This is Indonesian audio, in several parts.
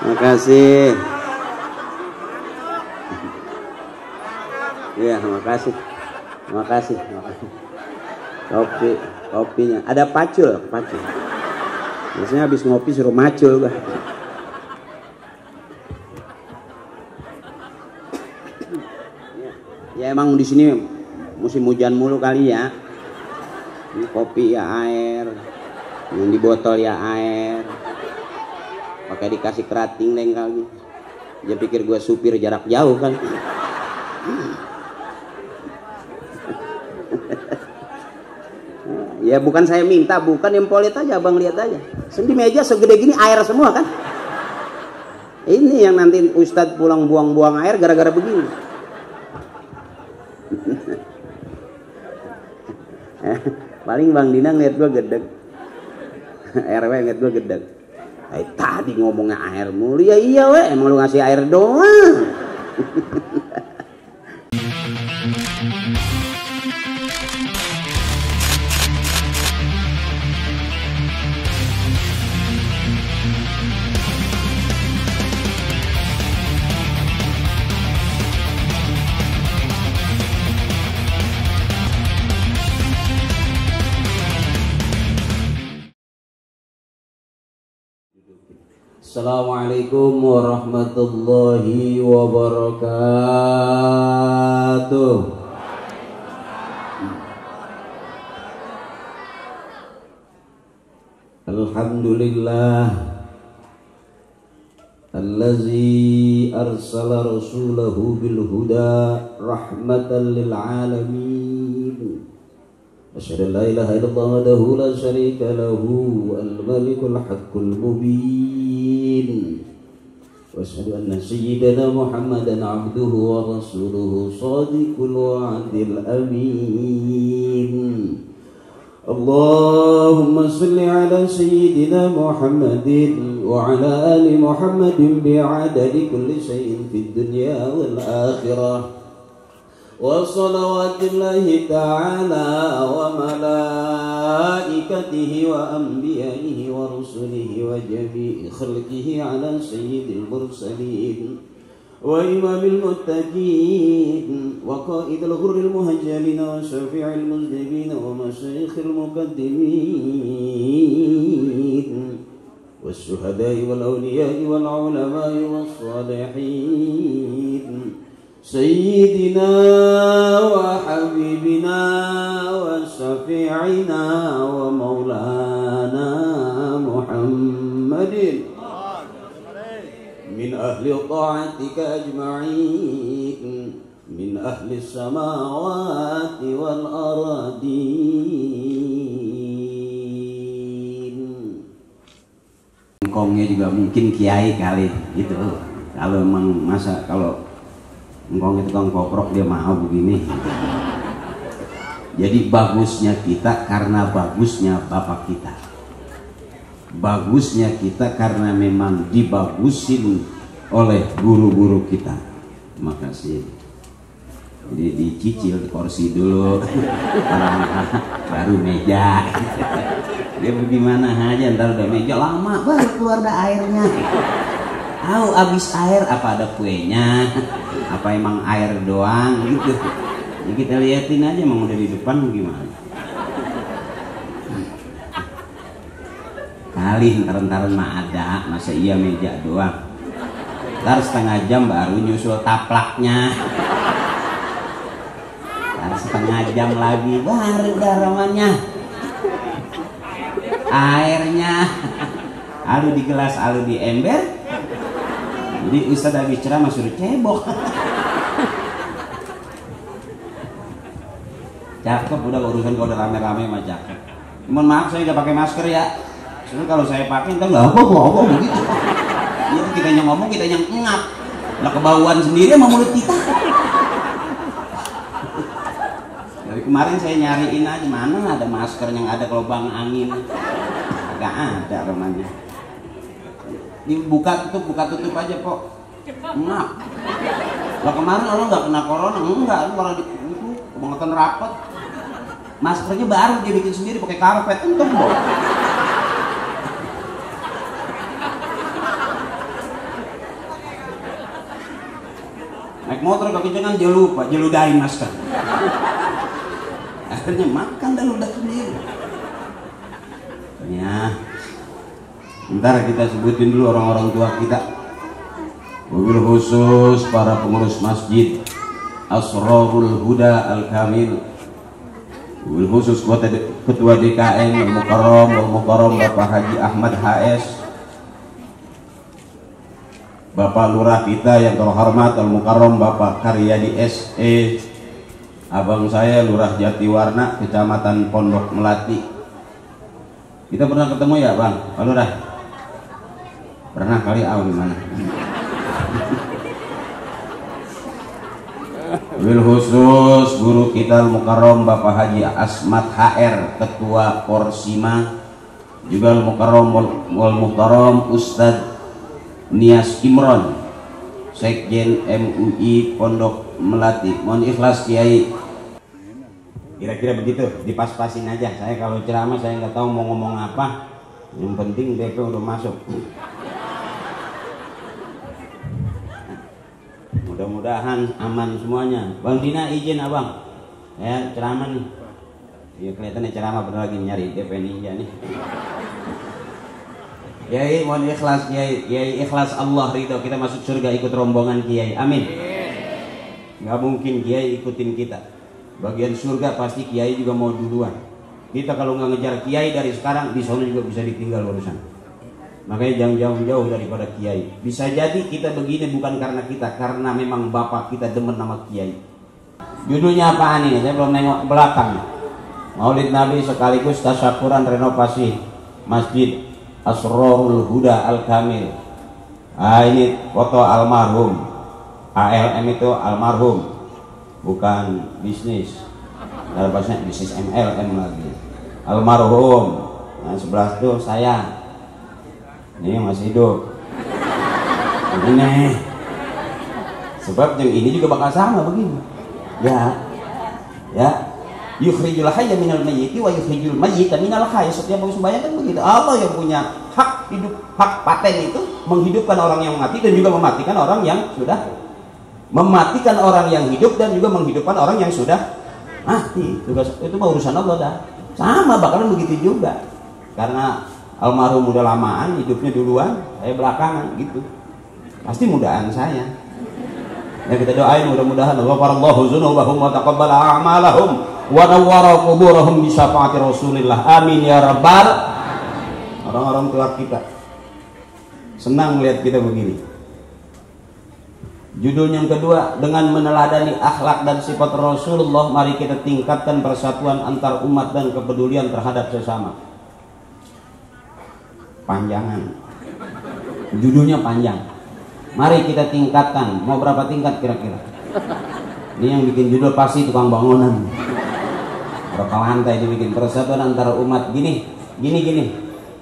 Terima kasih. Iya, makasih. Makasih. Kopinya. Ada pacul. Biasanya habis ngopi suruh macul gua. Ya emang di sini musim hujan mulu kali ya. Ini kopi ya air, yang di botol ya air. Pakai dikasih kerating lain kali. Dia pikir gua supir jarak jauh kan. Ya bukan saya minta, bukan, yang polit aja, abang lihat aja. Di meja segede gini air semua kan. Ini yang nanti Ustadz pulang buang-buang air gara-gara begini. Paling Bang Dina ngeliat gua gedeg. RW ngeliat gua gedeg. Tadi ngomongnya air mulu, ya iya weh, emang lu ngasih air doang. Assalamualaikum warahmatullahi wabarakatuh. Alhamdulillah allazi arsala rasulahu bil huda rahmatan lil alamin. Asyhadu an la ilaha illallah wahdahu la syarika lahu al-malikul haqqul mubin. واشهد ان سيدنا محمدا عبده ورسوله صادق الوعد الامين. اللهم صل على سيدنا محمد وعلى ال محمد بعدد كل شيء في الدنيا والاخره. وصلوات الله تعالى وملائكته وأنبيائه ورسله وجميع خلقه على سيد المرسلين وإمام المتقين وقائد الغر المهجلين وشفيع المذنبين ومشايخ المقدمين والشهداء والأولياء والعلماء والصالحين سيدنا وحبيبنا وشفيعنا ومولانا محمد من أهل طاعتك أجمعين من أهل السماوات والأراضين. Engkongnya juga mungkin kiai kali gitu. Kalau memang masa kalau engkong itu tukang koprok dia mau begini. Jadi bagusnya kita karena bagusnya bapak kita. Bagusnya kita karena memang dibagusin oleh guru-guru kita. Terima kasih. Jadi dicicil kursi dulu, baru meja. Dia bagaimana aja, ntar udah meja lama baru keluar dah airnya. Tahu abis air apa ada kuenya? Apa emang air doang gitu? Ya kita liatin aja, emang udah di depan gimana? Kali ntar mah ada, masa iya meja doang. Ntar setengah jam baru nyusul taplaknya. Ntar setengah jam lagi baru daramannya. Airnya, alu di gelas, alu di ember. Jadi Ustadz habis ceramah suruh cebok. Cakep, udah urusan kalau udah rame-rame mah cakep. Mohon maaf saya udah pakai masker ya. Soalnya kalau saya pakai entar nggak apa begitu. Itu kita yang ngomong, kita yang ngap. Lah kebauan sendiri sama mulut kita. Dari kemarin saya nyariin aja mana ada masker yang ada lubang angin. Agak ada rumahnya. Dibuka tutup aja kok. Ngap. Lah kemarin orang nggak kena corona, enggak, orang di itu kebangetan rapat. Maskernya baru dia bikin sendiri pakai karpet, untung boh. motor kekencangan dia lupa, dia ludahin masker. Akhirnya makan dan ludah sendiri. Ya, ntar kita sebutin dulu orang-orang tua kita. Mobil khusus para pengurus masjid Asrarul Huda Al-Kamil. Mobil khusus Ketua DKM Al-Mukarram Bapak Haji Ahmad HS, Bapak Lurah kita yang terhormat Al-Mukarram Bapak Karyadi SE, abang saya Lurah Jatiwarna Kecamatan Pondok Melati. Kita pernah ketemu ya Bang Pak Lurah? Pernah kali gimana? Mobil khusus guru kita Al-Mukarram Bapak Haji Asmat HR Ketua Porsima, juga Al-Mukarram Wal Muhtaram Ustadz Nias Imron Sekjen MUI Pondok Melati. Mohon ikhlas Kiai. Kira-kira begitu, dipas-pasin aja. Saya kalau ceramah saya nggak tahu mau ngomong apa. Yang penting DP udah masuk. Mudah-mudahan aman semuanya. Bang Dina izin abang, ya ceramah nih. Ya kelihatannya ceramah bener lagi nyari DP ninja nih. Kiai mohon ikhlas, Kiai ikhlas Allah ridho kita masuk surga ikut rombongan Kiai, amin. Nggak mungkin Kiai ikutin kita. Bagian surga pasti Kiai juga mau duluan. Kita kalau nggak ngejar Kiai dari sekarang, di sana juga bisa ditinggal urusan. Makanya jangan jauh-jauh daripada Kiai. Bisa jadi kita begini bukan karena kita, karena memang bapak kita demen nama Kiai. Judulnya apaan ini? Saya belum nengok ke belakang. Maulid Nabi sekaligus tasyakuran renovasi masjid Asrarul Huda Al-Kamil. Ini foto almarhum. ALM itu almarhum, bukan bisnis. Dalam bahasa bisnis MLM lagi. Almarhum. Nah sebelah itu saya. Ini masih hidup. Ini. Sebab yang ini juga bakal sama begini. Ya. Yukhrijul hayya minal mayyiti wa yukhrijul mayyita minal hayy. Setiap sembahyang kan begitu. Allah yang punya hak hidup, hak paten itu menghidupkan orang yang mati dan juga mematikan orang yang sudah mematikan orang yang hidup dan juga menghidupkan orang yang sudah mati. Itu mah urusan Allah dah. Sama bakalan begitu juga. Karena almarhum udah lamaan, hidupnya duluan, saya belakangan gitu. Pasti mudaan saya. Ya kita doain mudah-mudahan Allah ghafarallahu dzunubahum wa taqabbala a'malahum wa nawwara quburahum bi syafaati Rasulillah. Amin ya rabbal. Orang-orang tua kita senang melihat kita begini. Judul yang kedua, dengan meneladani akhlak dan sifat Rasulullah, mari kita tingkatkan persatuan antar umat dan kepedulian terhadap sesama. Panjangan. Judulnya panjang. Mari kita tingkatkan. Mau berapa tingkat kira-kira? Ini yang bikin judul pasti tukang bangunan. Berapa lantai dibikin persatuan antara umat gini.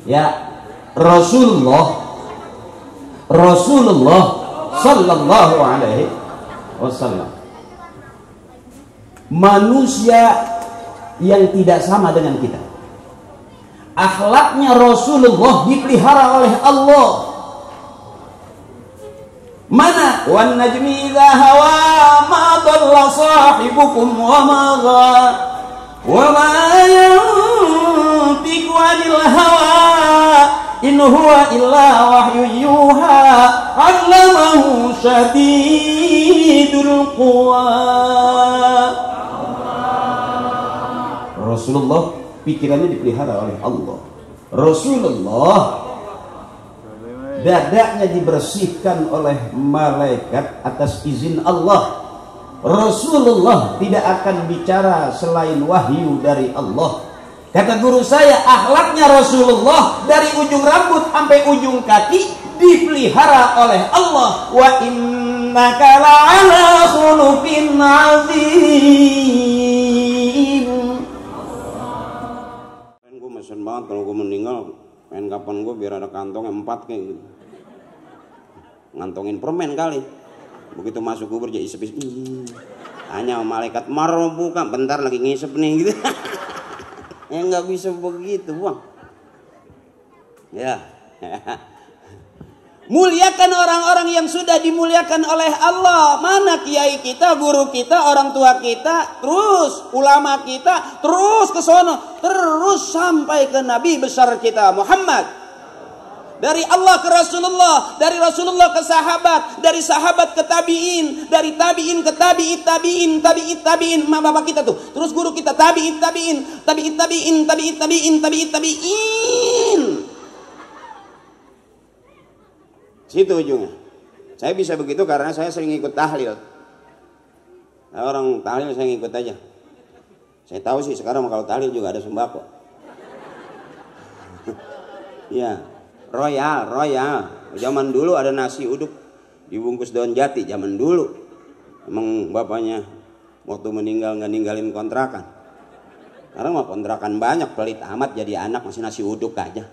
Ya, Rasulullah sallallahu alaihi wasallam manusia yang tidak sama dengan kita. Akhlaknya Rasulullah dipelihara oleh Allah. Mana wan najmi idza hawa ma dhalla sahibukum wa ma gha wa ma yantiqu 'anil hawa in huwa illa wahyu yuha 'allamahu syadidul quwa. Rasulullah pikirannya dipelihara oleh Allah. Rasulullah dadanya dibersihkan oleh malaikat atas izin Allah. Rasulullah tidak akan bicara selain wahyu dari Allah. Kata guru saya, akhlaknya Rasulullah dari ujung rambut sampai ujung kaki dipelihara oleh Allah. Wa innaka la'ala khuluqin 'azim. Gue mesen banget kalau gue meninggal, pengen kapan gue biar ada kantongnya 4 kayak gitu. Ngantongin permen kali. Begitu masuk kubur jadi isep-isep. Hanya malaikat marah bukan, bentar lagi ngisep nih gitu. Ya nggak bisa begitu bang. Ya. Muliakan orang-orang yang sudah dimuliakan oleh Allah. Mana kiai kita, guru kita, orang tua kita, terus ulama kita, terus ke sono, terus sampai ke Nabi besar kita Muhammad. Dari Allah ke Rasulullah, dari Rasulullah ke sahabat, dari sahabat ke tabi'in, dari tabi'in ke tabi'it tabi'in, tabi'it tabi'in, emak bapak kita tuh. Terus guru kita tabi'it tabi'in, tabi'it tabi'in, tabi'it tabi'in, tabi'it tabi'in. Situ ujungnya. Saya bisa begitu karena saya sering ikut tahlil. Nah, orang tahlil saya ngikut aja. Saya tahu sih sekarang kalau tahlil juga ada sembako. Iya, royal. Zaman dulu ada nasi uduk dibungkus daun jati, zaman dulu. Emang bapaknya waktu meninggal nggak ninggalin kontrakan. Sekarang mah kontrakan banyak, pelit amat jadi anak masih nasi uduk aja.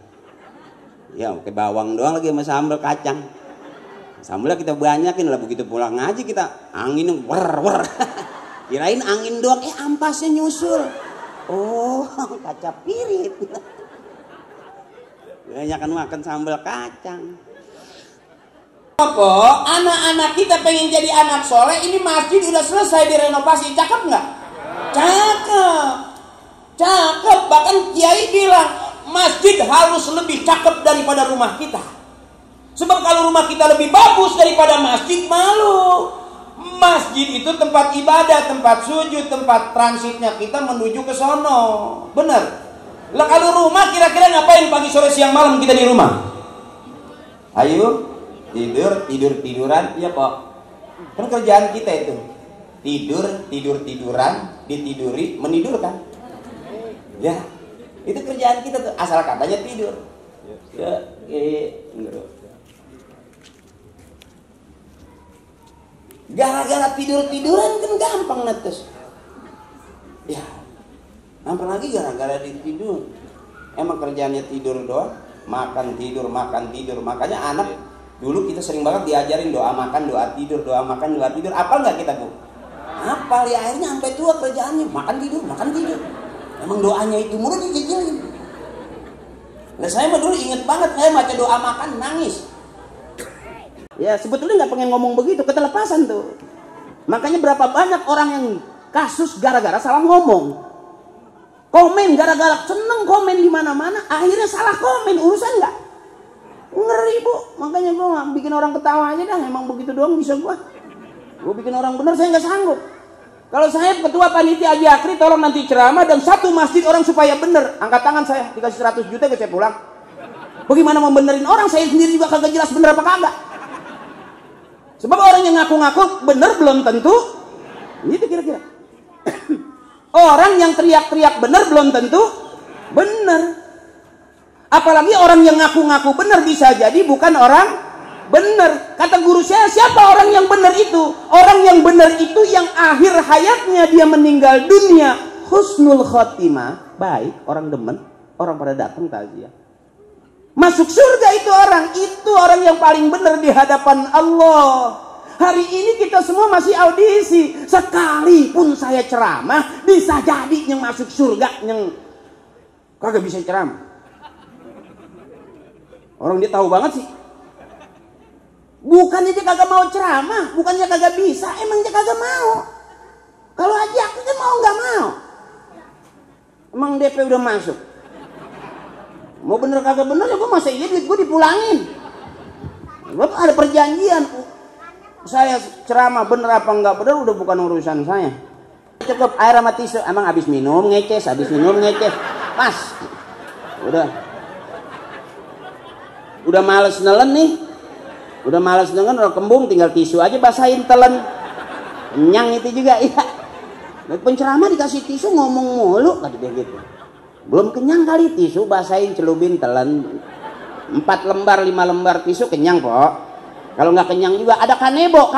Ya, pakai bawang doang lagi sama sambal kacang. Sambalnya kita banyakin lah, begitu pulang ngaji kita angin wer. Kirain angin doang, ampasnya nyusul. Oh, kaca pirit. Banyakan makan sambal kacang. Apa? Anak-anak kita pengen jadi anak soleh, ini masjid udah selesai direnovasi, cakep nggak? Cakep. Bahkan kiai bilang masjid harus lebih cakep daripada rumah kita. Sebab kalau rumah kita lebih bagus daripada masjid, malu. Masjid itu tempat ibadah, tempat sujud, tempat transitnya kita menuju ke sono. Benar. Lah kalau rumah kira-kira ngapain pagi sore siang malam kita di rumah? Ayo tiduran, iya kok. Kan kerjaan kita itu tiduran, ditiduri, menidurkan. Ya, itu kerjaan kita tuh, asal katanya tidur. Ya, gara-gara tiduran kan gampang netes. Ya, apalagi gara-gara ditidur. Emang kerjaannya tidur doang, makan tidur. Makanya anak dulu kita sering banget diajarin doa makan, doa tidur, doa makan, doa tidur. Apal nggak kita, Bu? Apal ya, akhirnya sampai tua kerjaannya makan tidur. Emang doanya itu mulu dijijilin. Nah, saya mah dulu inget banget saya baca doa makan nangis. Ya sebetulnya nggak pengen ngomong begitu, ketelepasan tuh. Makanya berapa banyak orang yang kasus gara-gara salah ngomong. Komen gara-gara seneng komen di mana-mana, akhirnya salah komen, urusan nggak? Ngeri, Bu. Makanya gue nggak bikin orang ketawa aja dah. Emang begitu doang bisa gue. Gue bikin orang bener saya nggak sanggup. Kalau saya ketua panitia Haji Akri, tolong nanti ceramah dan satu masjid orang supaya bener, angkat tangan saya, dikasih 100 juta ke saya pulang. Bagaimana mau benerin orang, saya sendiri juga kagak jelas bener apa kagak. Sebab orang yang ngaku-ngaku bener belum tentu. Itu kira-kira. Orang yang teriak-teriak bener belum tentu bener. Apalagi orang yang ngaku-ngaku bener bisa jadi bukan orang bener. Kata guru saya, siapa orang yang bener itu? Orang yang bener itu yang akhir hayatnya dia meninggal dunia husnul khotimah, baik, orang demen, orang pada datang takziah. Masuk surga itu orang yang paling bener di hadapan Allah. Hari ini kita semua masih audisi. Sekalipun saya ceramah, bisa jadi yang masuk surga yang kagak bisa ceramah. Orang dia tahu banget sih. Bukannya dia kagak mau ceramah, bukannya kagak bisa, emang dia kagak mau. Kalau Haji Akri kan mau nggak mau. Emang DP udah masuk. Mau bener kagak bener ya gue masa iya duit gue dipulangin. Gue ada perjanjian. Saya ceramah bener apa nggak bener udah bukan urusan saya. Cukup air sama tisu. Emang habis minum ngeces. Pas. Udah males nelen nih. Udah kembung, tinggal tisu aja basahin telen. Kenyang itu juga ya. Penceramah dikasih tisu ngomong mulu kata dia gitu. Belum kenyang kali, tisu basahin, celubin, telan 4 lembar 5 lembar tisu kenyang kok. Kalau nggak kenyang juga ada kanebo.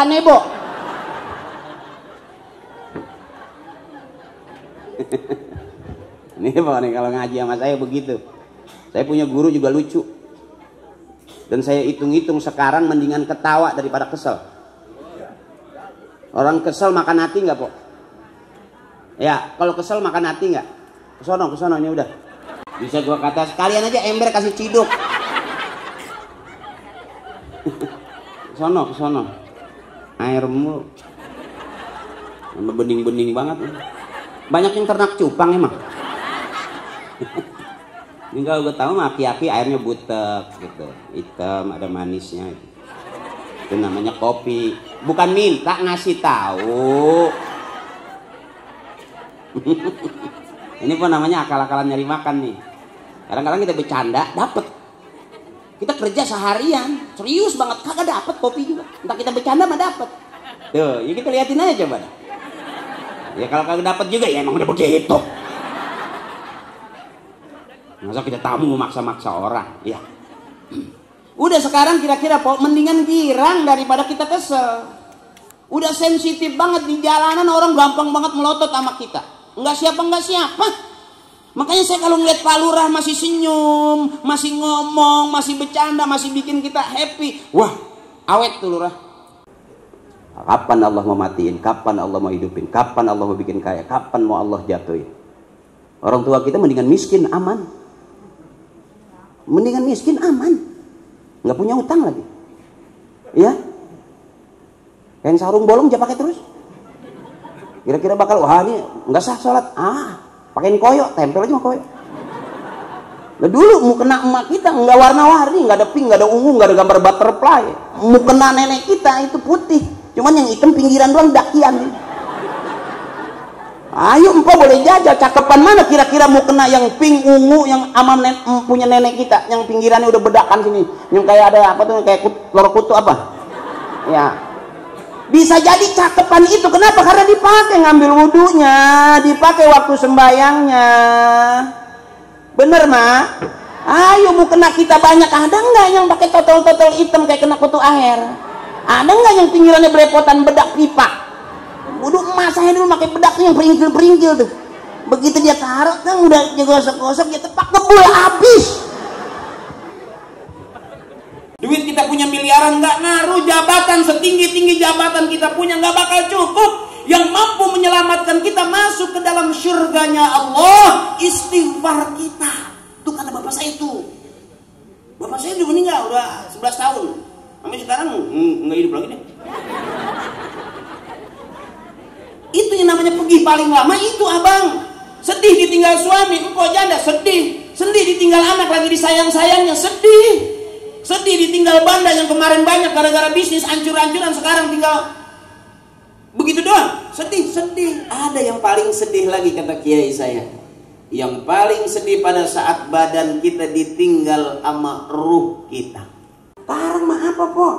Ini pokoknya kalau ngaji sama saya begitu. Saya punya guru juga lucu. Dan saya hitung-hitung sekarang mendingan ketawa daripada kesel. Orang kesel makan hati nggak, Pok? Ya, kalau kesel makan hati nggak? Kesono ini udah. Bisa gua kata sekalian aja ember kasih ciduk. Ke sono. Air mulu. Sama bening-bening banget. Banyak yang ternak cupang emang. Ini kalau gue tahu mah aki-aki airnya butek gitu, hitam ada manisnya. Itu namanya kopi. Bukan minta, ngasih tahu. Ini pun namanya akal-akalan nyari makan nih. Kadang-kadang kita bercanda, dapet. Kita kerja seharian, serius banget, kagak dapet kopi juga. Entah kita bercanda mah dapet. Tuh, ya kita liatin aja coba. Ya kalau kagak dapet juga ya emang udah begitu. Masa kita tamu memaksa-maksa orang, ya. Udah sekarang kira-kira mendingan girang daripada kita kesel. Udah sensitif banget di jalanan, orang gampang banget melotot sama kita. Enggak siapa. Makanya saya kalau ngeliat Pak Lurah masih senyum, masih ngomong, masih bercanda, masih bikin kita happy. Wah, awet tuh Lurah. Kapan Allah mau matiin? Kapan Allah mau hidupin? Kapan Allah mau bikin kaya? Kapan mau Allah jatuhin? Orang tua kita mendingan miskin, aman. Mendingan miskin, aman. Nggak punya utang lagi. Ya? Kain sarung bolong jangan pakai terus. Kira-kira bakal, wah ini nggak sah sholat. Pakein koyo, tempel aja sama koyo. Nah dulu mau kena emak kita nggak warna-warni, nggak ada pink, nggak ada ungu, nggak ada gambar butterfly. Mau kena nenek kita itu putih, cuman yang hitam pinggiran doang dakian. Ayo empok boleh jajal, cakepan mana kira-kira mau kena yang pink, ungu, yang aman punya nenek kita, yang pinggirannya udah bedakan sini, yang kayak ada apa tuh, kayak lorok kutu apa? Ya. Bisa jadi cakepan itu, kenapa? Karena dipakai ngambil wudunya, dipakai waktu sembayangnya. Bener mak? Ayo mau kena kita banyak, ada nggak yang pakai totol-totol hitam kayak kena kutu air? Ada nggak yang pinggirannya belepotan bedak pipa? Wudu emas saya dulu pakai bedak tuh yang peringgil-peringgil tuh. Begitu dia taruh kan udah gosok-gosok, dia tepak kebul habis. Duit kita punya miliaran nggak ngaruh, jabatan setinggi-tinggi jabatan kita punya nggak bakal cukup. Yang mampu menyelamatkan kita masuk ke dalam surganya Allah, istighfar kita. Itu kata bapak saya itu. Bapak saya udah meninggal, udah 11 tahun. Sampai sekarang nggak hidup lagi deh. Itu yang namanya pergi paling lama itu abang. Sedih ditinggal suami, empok janda sedih. Sedih ditinggal anak lagi disayang-sayangnya, sedih. Sedih ditinggal banda yang kemarin banyak gara-gara bisnis hancur-hancuran, sekarang tinggal begitu doang. Sedih. Ada yang paling sedih lagi kata kiai saya. Yang paling sedih pada saat badan kita ditinggal sama ruh kita. Parang mah apa po?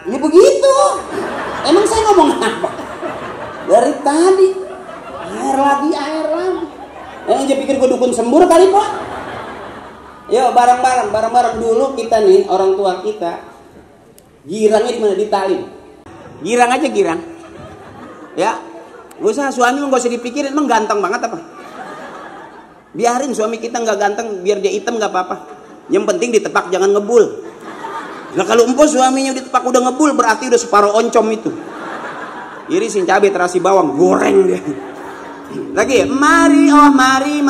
Ya begitu. Emang saya ngomong apa? Dari tadi. Air lagi. Yang aja pikir gue dukun sembur kali pak. Yuk bareng-bareng dulu kita nih orang tua kita. Girangnya di mana? Di tali. Girang aja. Ya, gak usah suami gak usah dipikirin, emang ganteng banget apa? Biarin suami kita nggak ganteng, biar dia hitam nggak apa-apa. Yang penting ditepak jangan ngebul. Nah kalau empos suaminya ditepak udah ngebul berarti udah separuh oncom itu. Irisin cabai terasi bawang, goreng dia. Lagi, mari oh mari.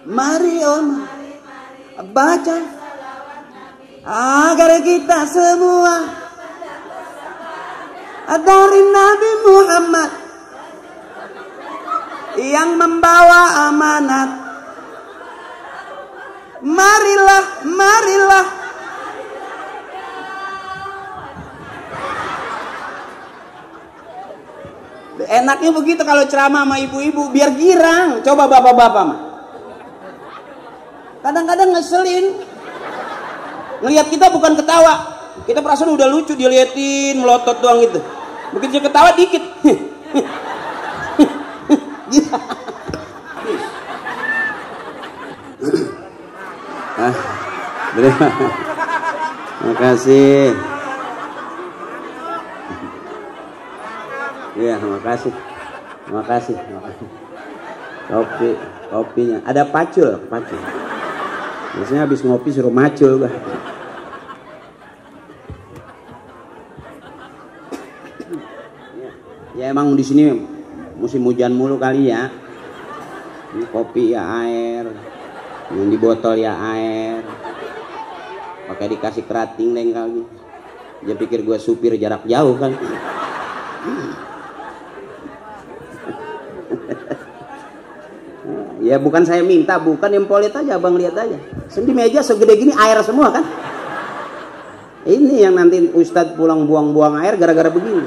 Mari oh mari. Baca agar kita semua dari Nabi Muhammad yang membawa amanat. Marilah. Enaknya begitu kalau ceramah sama ibu-ibu biar girang. Coba bapak-bapak mah. Kadang-kadang ngeselin. Ngelihat kita bukan ketawa. Kita perasaan udah lucu, dia liatin melotot doang gitu. Begitu dia ketawa dikit. Terima kasih. Iya, makasih. Kopinya. Ada pacul. Biasanya habis ngopi suruh macul gua. Ya emang di sini musim hujan mulu kali ya. Ini kopi ya air, yang di botol ya air, pakai dikasih kerating deng kali. Dia pikir gue supir jarak jauh kan. Ya bukan saya minta, bukan, yang lihat aja, abang lihat aja. Di meja segede gini air semua kan. Ini yang nanti Ustadz pulang buang-buang air gara-gara begini.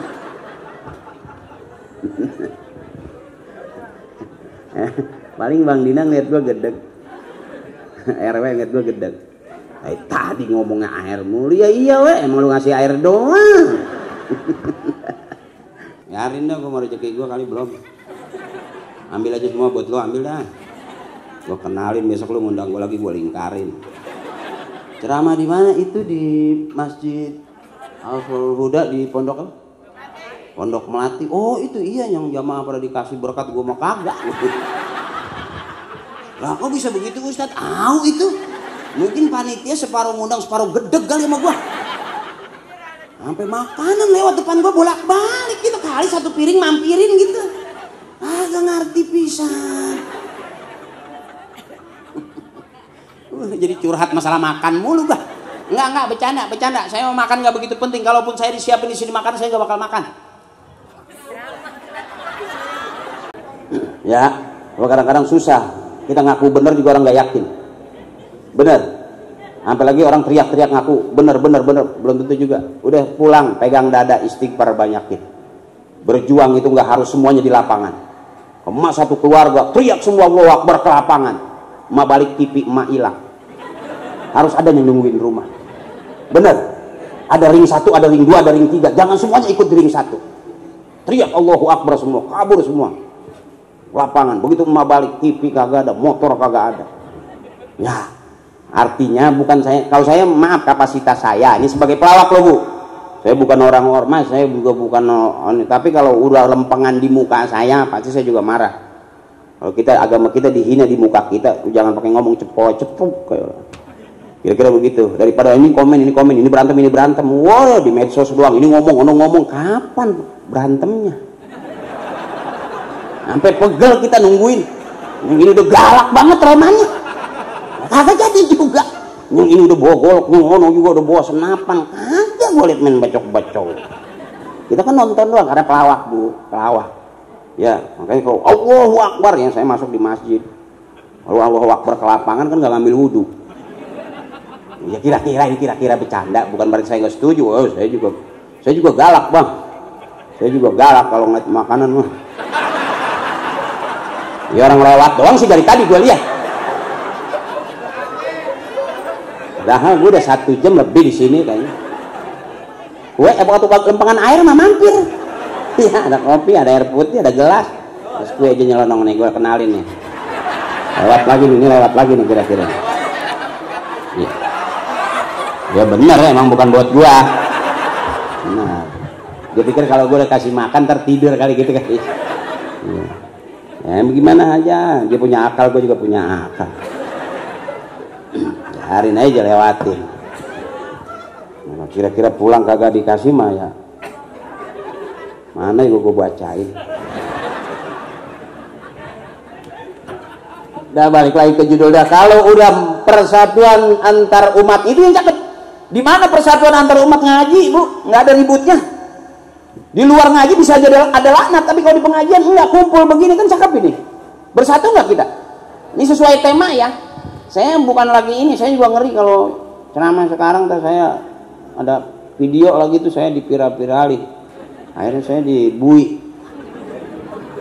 Paling Bang Dina ngeliat gue gedeg. RW ngeliat gue gedeg. Tadi ngomongnya air mulu. Ya iya weh, emang lu ngasih air doang. Yarin dah, gue mau rezeki gue kali belum. Ambil aja semua buat lu, ambil dah. Gue kenalin, besok lu ngundang gue lagi, gue lingkarin. Ceramah di mana itu? Di Masjid Al-Ful Huda di Pondok Melati. Oh itu iya, yang jamaah pada dikasih berkat, gue mah kagak. Lah kok bisa begitu Ustadz? Itu mungkin panitia separuh ngundang separuh gedeg kali sama gue. Sampai makanan lewat depan gue bolak-balik gitu, kali satu piring mampirin gitu. Agak ngerti pisan. Jadi curhat masalah makan mulu bah. Enggak, bercanda. Saya mau makan nggak begitu penting. Kalaupun saya disiapin di sini makan, saya nggak bakal makan. Ya, kadang-kadang susah. Kita ngaku bener juga orang nggak yakin. Bener. Sampai lagi orang teriak-teriak ngaku bener, belum tentu juga. Udah pulang, pegang dada, istighfar banyakin. Berjuang itu nggak harus semuanya di lapangan. Emak satu keluarga teriak semua Allahu Akbar ke lapangan. Emak balik TV, emak hilang. Harus ada yang nungguin rumah. Bener. Ada ring 1, ada ring 2, ada ring 3. Jangan semuanya ikut di ring 1. Teriak Allahu Akbar semua, kabur semua. Lapangan. Begitu emak balik TV kagak ada, motor kagak ada. Ya, artinya bukan saya. Kalau saya maaf kapasitas saya ini sebagai pelawak loh Bu. Saya bukan orang ormas, saya juga bukan tapi kalau udah lempengan di muka saya pasti saya juga marah. Kalau kita agama kita dihina di muka kita, jangan pakai ngomong cepuk kayak kira-kira begitu. Daripada ini komen, ini berantem. Wow, di medsos doang. Ini ngomong, kapan berantemnya? Sampai pegel kita nungguin. Yang ini udah galak banget remanya. Kagak jadi juga. Yang ini udah bawa golok, yang ngono juga udah bawa senapan. Kagak gue liat main bacok. Kita kan nonton doang karena pelawak Bu, pelawak. Ya, makanya kalau Allahu Akbar yang saya masuk di masjid. Kalau Allahu Akbar ke lapangan kan gak ngambil wudhu. Ya kira-kira bercanda, bukan berarti saya nggak setuju. Oh, saya juga galak Bang. Saya juga galak kalau ngeliat makanan mah. Ya orang lewat doang sih dari tadi gue lihat. Dah, gue udah 1 jam lebih di sini kayaknya. Gue waktu lempengan air mah mampir. Ya, ada kopi, ada air putih, ada gelas. Terus gue aja nyelonong nih, gue kenalin nih. Lewat lagi nih kira-kira. Ya. Ya bener ya, emang bukan buat gua. Nah, dia pikir kalau gue udah kasih makan tertidur kali gitu kali. Ya, gimana aja, dia punya akal, gue juga punya akal. Biarin aja lewatin. Nah, kira-kira pulang kagak dikasih mah ya. Mana yang gue bacain. Udah balik lagi ke judul dah. Kalau udah persatuan antar umat itu yang cakep. Di mana persatuan antar umat ngaji Bu? Nggak ada ributnya. Di luar ngaji bisa aja ada laknat, tapi kalau di pengajian enggak, kumpul begini kan cakep ini. Bersatu nggak kita? Ini sesuai tema ya. Saya bukan lagi ini, saya juga ngeri kalau ceramah sekarang saya ada video lagi tuh saya dipira-pirali. Akhirnya saya dibui.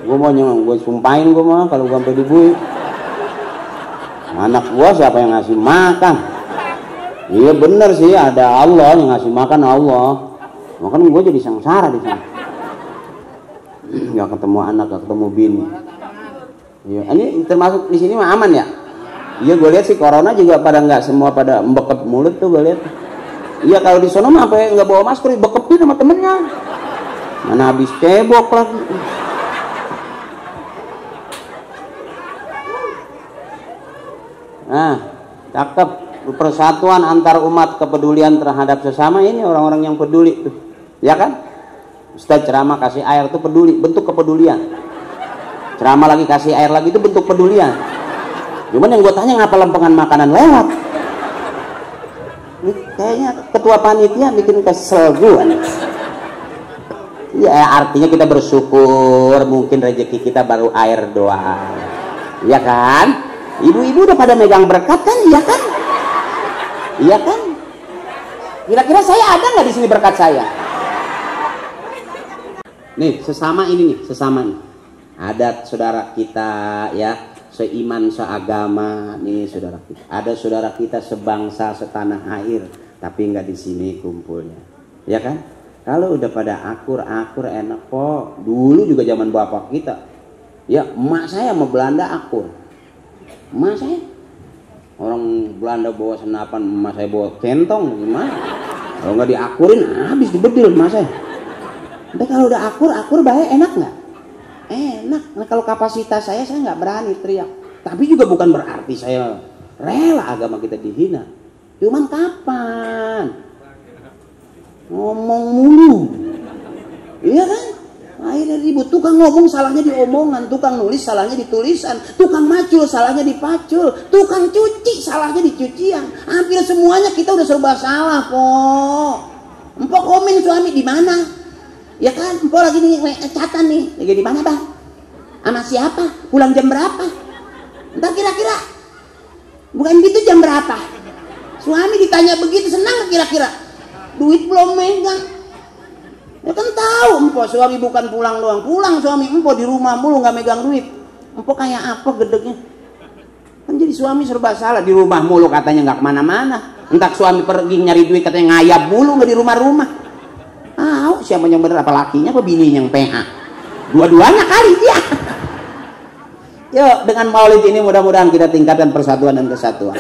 Gue sumpahin gue mah kalau gue sampai dibui. Anak gue siapa yang ngasih makan? Iya bener sih, ada Allah yang ngasih makan, Allah. Makanya gue jadi sengsara di sana. Gak ketemu anak, gak ketemu bini. Ya, ini termasuk di sini mah aman ya? Iya gue lihat sih corona juga pada nggak semua pada bekep mulut tuh gue lihat. Iya kalau di sono mah apa nggak bawa masker, bekepin sama temennya. Mana habis cebok lagi. Nah, cakep. Persatuan antar umat, kepedulian terhadap sesama, ini orang-orang yang peduli tuh. Ya kan? Ustaz ceramah kasih air tuh peduli, bentuk kepedulian. ceramah lagi kasih air lagi, itu bentuk pedulian. Cuman yang gue tanya ngapa lempengan makanan lewat. Ini kayaknya ketua panitia bikin kesel gue. Ya artinya kita bersyukur, mungkin rezeki kita baru air doang. Iya kan? Ibu-ibu udah pada megang berkat kan? Iya kan? Iya kan? Kira-kira saya ada nggak di sini berkat saya? Nih sesama ini nih, sesama nih. Ada saudara kita ya, seiman seagama nih saudara kita. Ada saudara kita sebangsa setanah air, tapi nggak di sini kumpulnya, ya kan? Kalau udah pada akur enak kok. Dulu juga zaman bapak kita, ya emak saya sama Belanda akur. Emak saya orang Belanda bawa senapan, emak saya bawa centong, gimana? Kalau nggak diakurin habis dibedil emak saya. Tapi kalau udah akur baik, enak nggak? Enak. Nah kalau kapasitas saya nggak berani teriak. Tapi juga bukan berarti saya rela agama kita dihina. Cuman kapan? Ngomong mulu. Iya kan? Akhirnya ribut. Tukang ngomong salahnya di omongan, tukang nulis salahnya di tulisan, tukang macul salahnya di pacul, tukang cuci salahnya di cucian. Hampir semuanya kita udah serba salah kok. Empok komen suami di mana? Ya kan, empok lagi nih catatan nih. Lagi di mana, Bang? Sama siapa? Pulang jam berapa? Entar kira-kira. Bukan gitu jam berapa? Suami ditanya begitu senang kira-kira. Duit belum megang. Ya kan tahu empok suami bukan pulang doang. Pulang suami empok di rumah mulu nggak megang duit. Empok kayak apa gedegnya? Kan jadi suami serba salah, di rumah mulu katanya nggak kemana-mana. Entah suami pergi nyari duit katanya ngayap mulu nggak di rumah-rumah. Siapa yang bener, apa lakinya apa bini yang PA? Dua-duanya kali dia. Yuk dengan maulid ini mudah-mudahan kita tingkatkan persatuan dan kesatuan.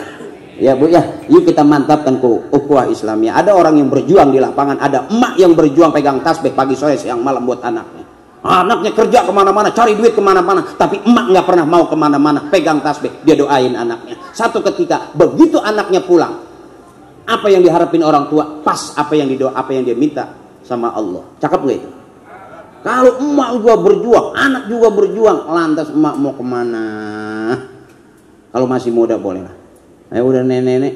Ya Bu ya, yuk kita mantapkan ukhuwah Islamiyah. Ada orang yang berjuang di lapangan, ada emak yang berjuang pegang tasbih pagi sore siang malam buat anaknya. Anaknya kerja kemana-mana, cari duit kemana-mana, tapi emak nggak pernah mau kemana-mana, pegang tasbih, dia doain anaknya. Satu ketika begitu anaknya pulang, apa yang diharapin orang tua pas apa yang dia minta sama Allah. Cakep gak itu? Kalau emak juga berjuang, anak juga berjuang, lantas emak mau kemana? Kalau masih muda boleh lah. Ayo udah nenek-nenek,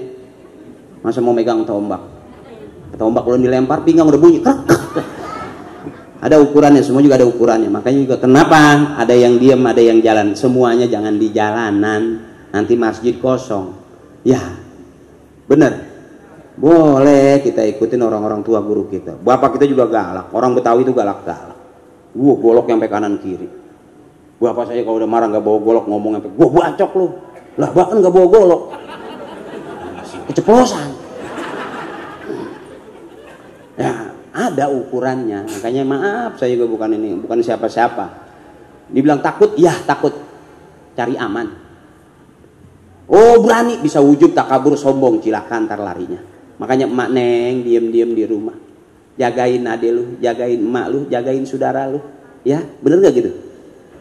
masa mau megang tombak? Tombak belum dilempar, pinggang udah bunyi. Ada ukurannya, semua juga ada ukurannya. Makanya juga kenapa ada yang diam, ada yang jalan. Semuanya jangan di jalanan, nanti masjid kosong. Ya, bener. Boleh kita ikutin orang-orang tua guru kita. Bapak kita juga galak. Orang Betawi itu galak-galak. Golok sampai kanan kiri. Bapak saya kalau udah marah nggak bawa golok, ngomong sampai gua bacok lu. Lah bahkan nggak bawa golok. Keceplosan. Ya ada ukurannya. Makanya maaf saya juga bukan siapa-siapa. Dibilang takut, ya takut. Cari aman. Oh berani, bisa wujud takabur sombong, cilaka ntar larinya. Makanya emak neng diem-diem di rumah, jagain adek lu, jagain emak lu, jagain saudara lu, ya bener gak gitu?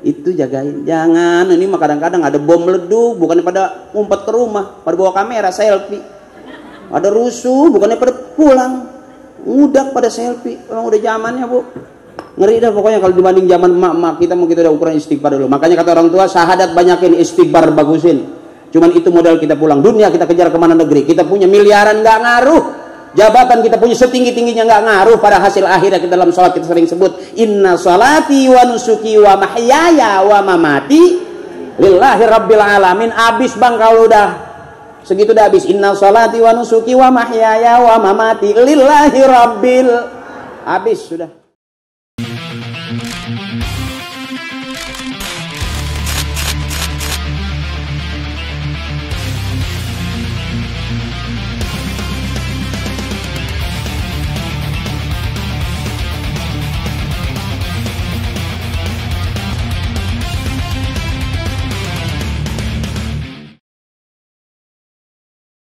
Itu jagain, jangan. Ini mah kadang-kadang ada bom meleduk, bukannya pada ngumpet ke rumah, pada bawa kamera selfie, ada rusuh, bukannya pada pulang, ngudak pada selfie. Orang udah zamannya Bu, ngeri dah pokoknya kalau dibanding zaman emak-emak kita. Mau kita udah ukuran istighfar dulu. Makanya kata orang tua, syahadat banyakin, istighfar bagusin. Cuman itu modal kita pulang dunia, kita kejar kemana negeri. Kita punya miliaran nggak ngaruh, jabatan kita punya setinggi-tingginya nggak ngaruh pada hasil akhirnya. Kita dalam sholat kita sering sebut inna sholati wa nusuki wa mahyaya wa mamati lillahi rabbil alamin. Abis bang kalau udah segitu udah habis. Inna sholati wa nusuki wa mahyaya wa mamati lillahi rabbil, habis sudah.